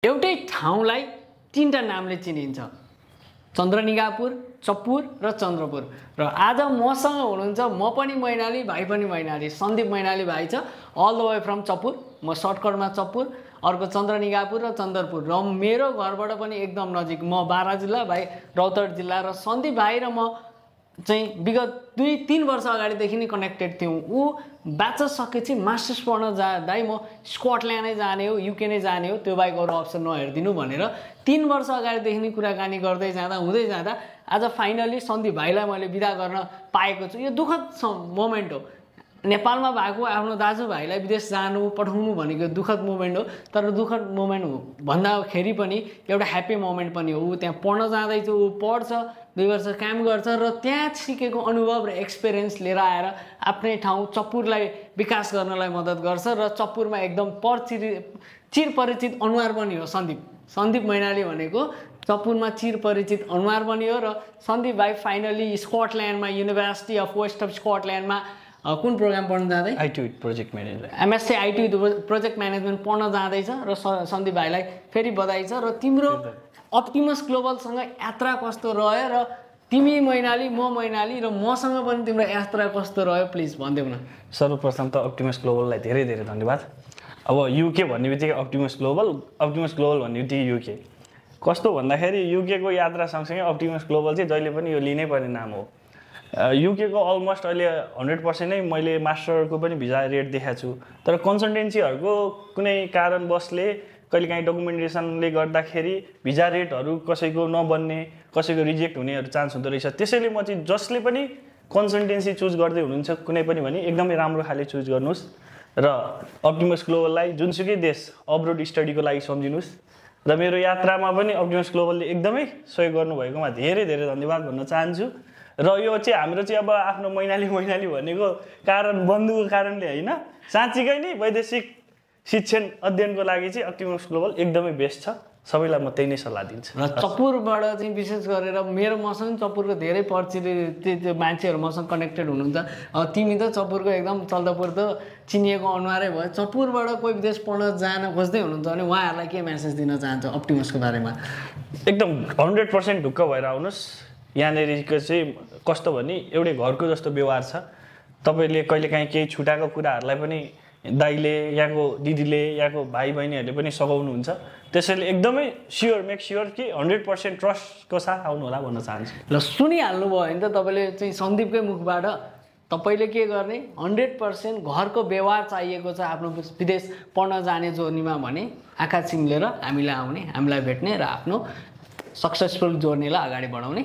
एउटै ठाउँलाई तीनटा नामले चिनिन्छ, चन्द्रनिगापुर, चप्पुर र चन्द्रपुर। र आज मसँग हुनुहुन्छ, म पनि मैनाली, भाइ पनि मैनाली, सन्दीप मैनाली भाइ छ, अल द वे फ्रम चप्पुर। म सर्टकटमा चप्पुर, अर्को चन्द्रनिगापुर र चन्द्रपुर। र मेरो घरबाट पनि एकदम नजिक, म बारा जिल्ला, भाइ रौतहट जिल्ला। र सन्दीप भाइ र म चाहिँ विगत 2-3 वर्ष अगाडिदेखि नै कनेक्टेड थियौँ। ऊ ब्याचलर सकेपछि मास्टर्स पढ्न जाँदा म स्कटल्यान्डै जाने हो, युके नै जाने हो, त्यो बाहेक अरू अप्सन नहेरिदिनु भनेर 3 वर्ष अगाडिदेखि नै कुराकानी गर्दै जाँदा हुँदै जाँदा आज फाइनली सन्दीप भाइलाई मैले बिदा गर्न पाएको छु। यो दुःखद मोमेन्ट हो। नेपालमा भएको आफ्नो दाजुभाइलाई विदेश जानु पठाउनु भनेको दुःखद मोमेन्ट हो, तर दुःखद मोमेन्ट हो भन्दाखेरि पनि एउटा ह्याप्पी मोमेन्ट पनि हो। ऊ त्यहाँ पढ्न जाँदैछ, ऊ पढ्छ, 2 वर्ष काम गर्छ र त्यहाँ सिकेको अनुभव र एक्सपिरियन्स लिएर आएर आफ्नै ठाउँ चप्पुरलाई विकास गर्नलाई मद्दत गर्छ। र चप्पुरमा एकदम चिरपरिचित अनुहार पनि हो सन्दीप मैनाली भनेको चप्पुरमा चिरपरिचित अनुहार पनि हो। र सन्दीप भाइ फाइनली स्कटल्यान्डमा, युनिभर्सिटी अफ वेस्ट अफ स्कटल्यान्डमा कुन प्रोग्राम पढ्न जाँदै? IT project management, MSc IT project management पढ्न जाँदैछ। र सन्दीप भाइलाई फेरि बधाई छ। र तिम्रो अप्टिमस ग्लोबलसँग यात्रा कस्तो रह्यो, र तिमी मैनाली, म मैनाली, र मसँग पनि तिम्रो यात्रा कस्तो रह्यो, प्लिज भनिदेऊ न। सर्वप्रथम त अप्टिमस ग्लोबललाई धेरै धेरै धन्यवाद। अब युके भन्ने बित्तिकै अप्टिमस ग्लोबल भन्ने बित्तिकै युके। कस्तो भन्दाखेरि युकेको यात्रा सँगसँगै अप्टिमस ग्लोबल चाहिँ जहिले पनि यो लिनै पर्ने नाम हो। युकेको अलमोस्ट अहिले 100% नै मैले मास्टरको पनि भिजा रेट देखाएको छु। तर कन्सल्टेन्सीहरूको कुनै कारणवशले कहिलेकाहीँ डकुमेन्टेसनले गर्दाखेरि भिजा रेटहरू कसैको नबन्ने, कसैको रिजेक्ट हुनेहरू चान्स हुँदो रहेछ। त्यसैले म चाहिँ जसले पनि कन्सल्टेन्सी चुज गर्दै हुनुहुन्छ कुनै पनि भने एकदमै राम्रो खाले चुज गर्नुहोस् र अप्टिमस ग्लोबललाई जुनसुकै देश अब्रोड स्टडीको लागि सम्झिनुहोस्। र मेरो यात्रामा पनि अप्टिमस ग्लोबलले एकदमै सहयोग गर्नुभएकोमा धेरै धेरै धन्यवाद भन्न चाहन्छु। र यो चाहिँ हाम्रो चाहिँ अब आफ्नो मैनाली भनेको बन्धुको कारणले होइन, साँच्चीकै नै वैदेशिक शिक्षण अध्ययनको लागि चाहिँ अप्टिमस ग्लोबल एकदमै बेस्ट छ। सबैलाई म त्यही नै सल्लाह दिन्छु। र चप्पुरबाट चाहिँ विशेष गरेर मसँग चप्पुरको धेरै परिचित मान्छेहरू मसँग कनेक्टेड हुनुहुन्छ। तिमी त चप्पुरको एकदम चल्दापुर त चिनिएको अनुहारै भयो। चप्पुरबाट कोही विदेश पढ्न जान खोज्दै हुनुहुन्छ भने उहाँहरूलाई के मेसेज दिन चाहन्छ अप्टिमसको बारेमा? एकदम 100% ढुक्क भएर आउनुहोस्। यहाँनिरको चाहिँ कस्तो भने एउटै घरको जस्तो व्यवहार छ। तपाईँले कहिलेकाहीँ केही छुटाएको कुराहरूलाई पनि दाइले, यहाँको दिदीले, यहाँको भाइ बहिनीहरूले पनि सघाउनुहुन्छ। त्यसैले एकदमै मेक स्योर कि 100% ट्रस्टको साथ आउनु होला भन्न चाहन्छु। ल, सुनिहाल्नु भयो भने त तपाईँले चाहिँ सन्दीपकै मुखबाट तपाईँले के गर्ने, 100% घरको व्यवहार चाहिएको छ आफ्नो विदेश पढ्न जाने जोर्नीमा भने आँखा चिम्लेर हामीलाई आउने, हामीलाई भेट्ने र आफ्नो सक्सेसफुल जोर्नीलाई अगाडि बढाउने।